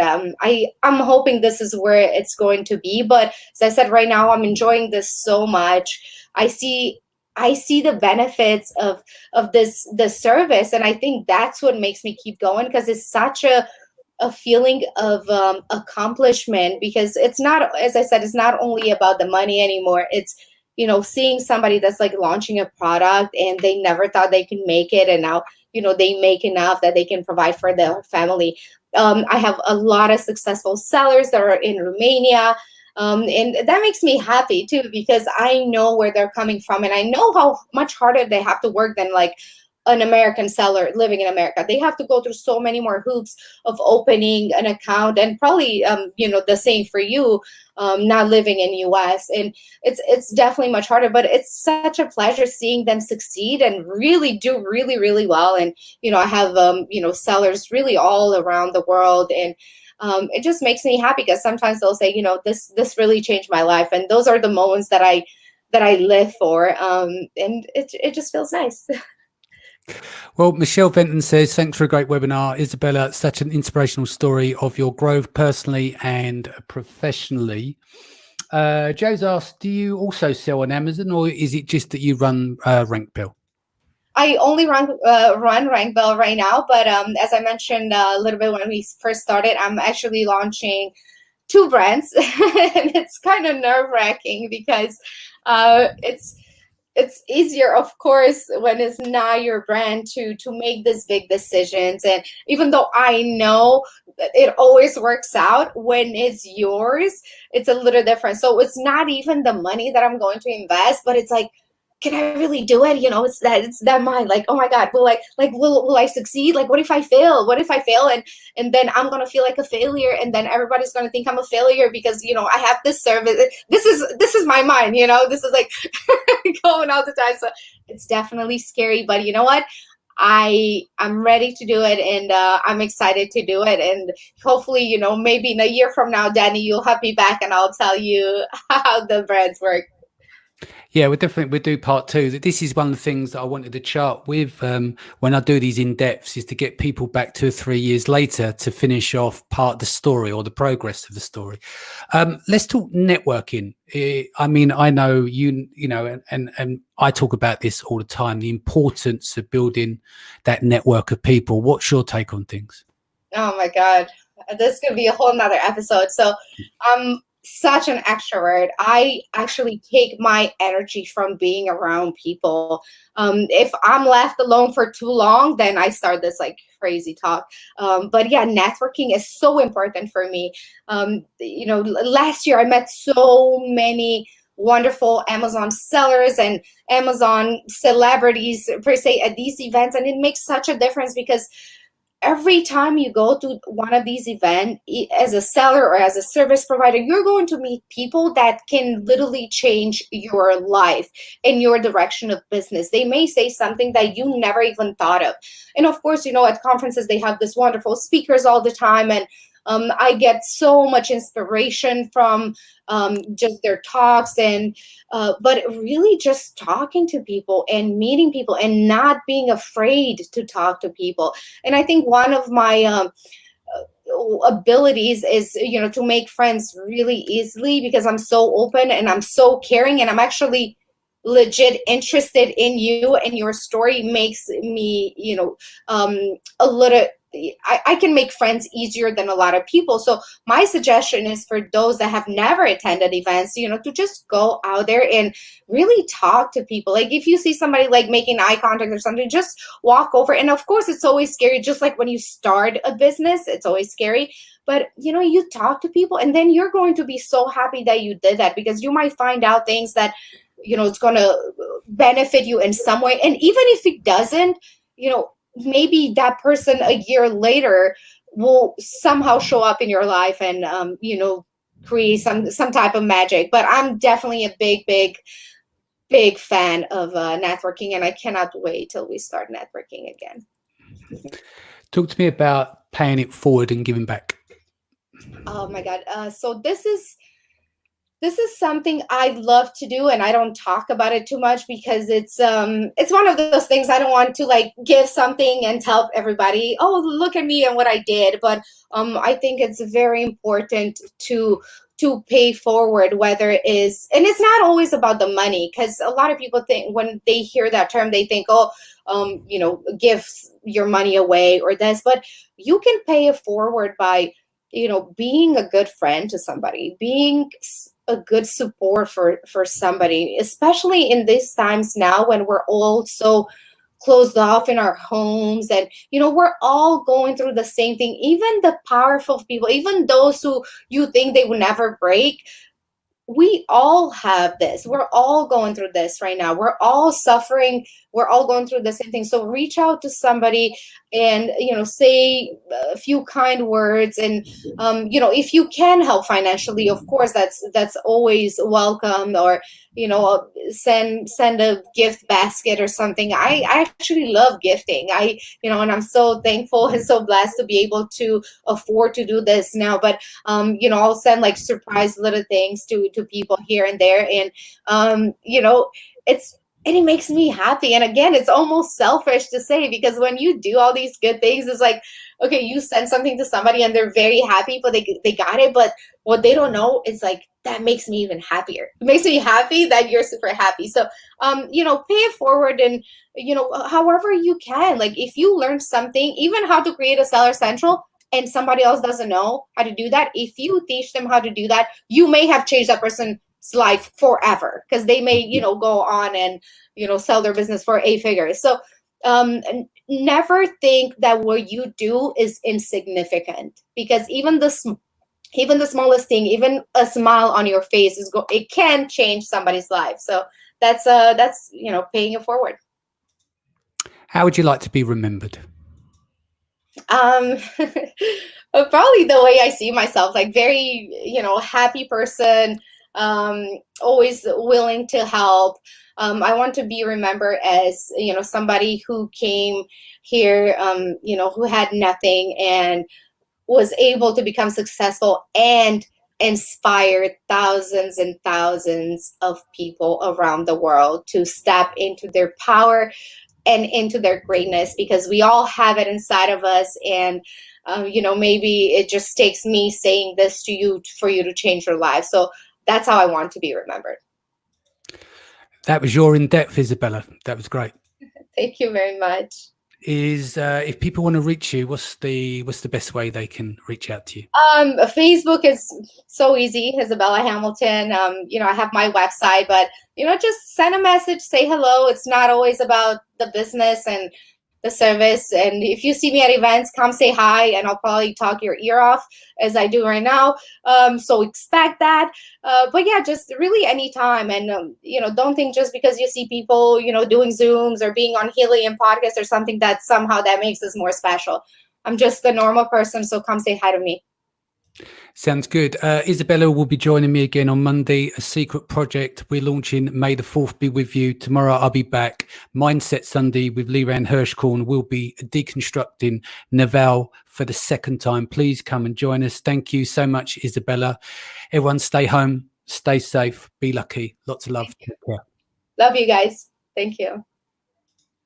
I'm hoping this is where it's going to be. But as I said, right now I'm enjoying this so much. I see the benefits of the service, and I think that's what makes me keep going, because it's such a feeling of accomplishment, because it's not, as I said, it's not only about the money anymore. It's seeing somebody that's like launching a product and they never thought they can make it, and now they make enough that they can provide for their family. I have a lot of successful sellers that are in Romania, and that makes me happy too, because I know where they're coming from, and I know how much harder they have to work than like an American seller living in America. They have to go through so many more hoops of opening an account, and probably the same for you, not living in US. And it's definitely much harder, but it's such a pleasure seeing them succeed and really do really, really well. And I have sellers really all around the world, and it just makes me happy because sometimes they'll say, this really changed my life, and those are the moments that I live for, and it just feels nice. Well, Michelle Benton says, thanks for a great webinar. Izabela, such an inspirational story of your growth personally and professionally. Joe's asked, do you also sell on Amazon, or is it just that you run Rank Bill? I only run Rank Bell right now, but as I mentioned a little bit when we first started, I'm actually launching 2 brands, and it's kind of nerve-wracking because it's easier, of course, when it's not your brand to make these big decisions. And even though I know that it always works out when it's yours, it's a little different. So it's not even the money that I'm going to invest, but it's like, can I really do it? It's that mind, like, oh my God, will I succeed? Like, what if I fail? What if I fail? And then I'm gonna feel like a failure, and then everybody's gonna think I'm a failure because I have this service. This is my mind, this is like going all the time. So it's definitely scary, but you know what? I'm ready to do it, and I'm excited to do it. And hopefully, maybe in a year from now, Danny, you'll have me back and I'll tell you how the brands work. Yeah, we'll do part 2. This is one of the things that I wanted to chart with when I do these in-depths, is to get people back 2 or 3 years later to finish off part of the story or the progress of the story. Let's talk networking. I mean, I know and I talk about this all the time, the importance of building that network of people. What's your take on things? Oh my God, this could be a whole nother episode. So I'm such an extrovert. I actually take my energy from being around people. If I'm left alone for too long, then I start this like crazy talk. But yeah, networking is so important for me. Last year I met so many wonderful Amazon sellers and Amazon celebrities per se at these events, and it makes such a difference because every time you go to one of these events as a seller or as a service provider, you're going to meet people that can literally change your life and your direction of business. They may say something that you never even thought of. And of course, at conferences, they have this wonderful speakers all the time. And I get so much inspiration from just their talks, but really just talking to people and meeting people and not being afraid to talk to people. And I think one of my abilities is to make friends really easily because I'm so open and I'm so caring, and I'm actually legit interested in you, and your story makes me a little. I can make friends easier than a lot of people. So my suggestion is for those that have never attended events, to just go out there and really talk to people. Like if you see somebody like making eye contact or something, just walk over. And of course, it's always scary. Just like when you start a business, it's always scary. But, you talk to people, and then you're going to be so happy that you did that, because you might find out things that, it's going to benefit you in some way. And even if it doesn't, maybe that person a year later will somehow show up in your life and create some type of magic. But I'm definitely a big fan of networking, and I cannot wait till we start networking again. Talk to me about paying it forward and giving back. Oh my God. So this is something I love to do, and I don't talk about it too much because it's one of those things I don't want to like give something and tell everybody, oh, look at me and what I did. But I think it's very important to pay forward, whether it is, and it's not always about the money, because a lot of people think when they hear that term, they think, oh, give your money away or this, but you can pay it forward by, being a good friend to somebody, being a good support for somebody, especially in these times now when we're all so closed off in our homes, and we're all going through the same thing. Even the powerful people, even those who you think they will never break, we all have this. We're all going through this right now. We're all suffering. We're all going through the same thing. So reach out to somebody and, say a few kind words. And, if you can help financially, of course, that's always welcome. Or, send a gift basket or something. I actually love gifting. And I'm so thankful and so blessed to be able to afford to do this now. But I'll send like surprise little things to people here and there. And it makes me happy. And again, it's almost selfish to say, because when you do all these good things, it's like, okay, you send something to somebody and they're very happy, but they got it. But what they don't know is like, that makes me even happier. It makes me happy that you're super happy. So, pay it forward. And, however you can, like if you learn something, even how to create a seller central, and somebody else doesn't know how to do that, if you teach them how to do that, you may have changed that person's life forever, because they may, go on and, sell their business for 8 figures. So never think that what you do is insignificant, because even the smallest thing, even a smile on your face it can change somebody's life. So that's paying it forward. How would you like to be remembered? Probably the way I see myself, like very, happy person, always willing to help. I want to be remembered as, somebody who came here, who had nothing and was able to become successful and inspire thousands and thousands of people around the world to step into their power and into their greatness, because we all have it inside of us. And maybe it just takes me saying this to you for you to change your life. So that's how I want to be remembered. That was your in-depth, Izabela. That was great. Thank you very much. If people want to reach you, what's the best way they can reach out to you? Facebook is so easy, Izabela Hamilton. I have my website, but just send a message, say hello. It's not always about the business and the service. And if you see me at events, come say hi, and I'll probably talk your ear off as I do right now. So expect that. But yeah, just really anytime. And, don't think just because you see people, doing Zooms or being on Helium podcast or something, that somehow that makes us more special. I'm just a normal person. So come say hi to me. Sounds good. Izabela will be joining me again on Monday, a secret project we're launching. May the 4th be with you. Tomorrow I'll be back. Mindset Sunday with Leanne Hirschkorn. We'll be deconstructing Naval for the 2nd time. Please come and join us. Thank you so much, Izabela. Everyone stay home, stay safe, be lucky. Lots of love. Take care. Love you guys. Thank you.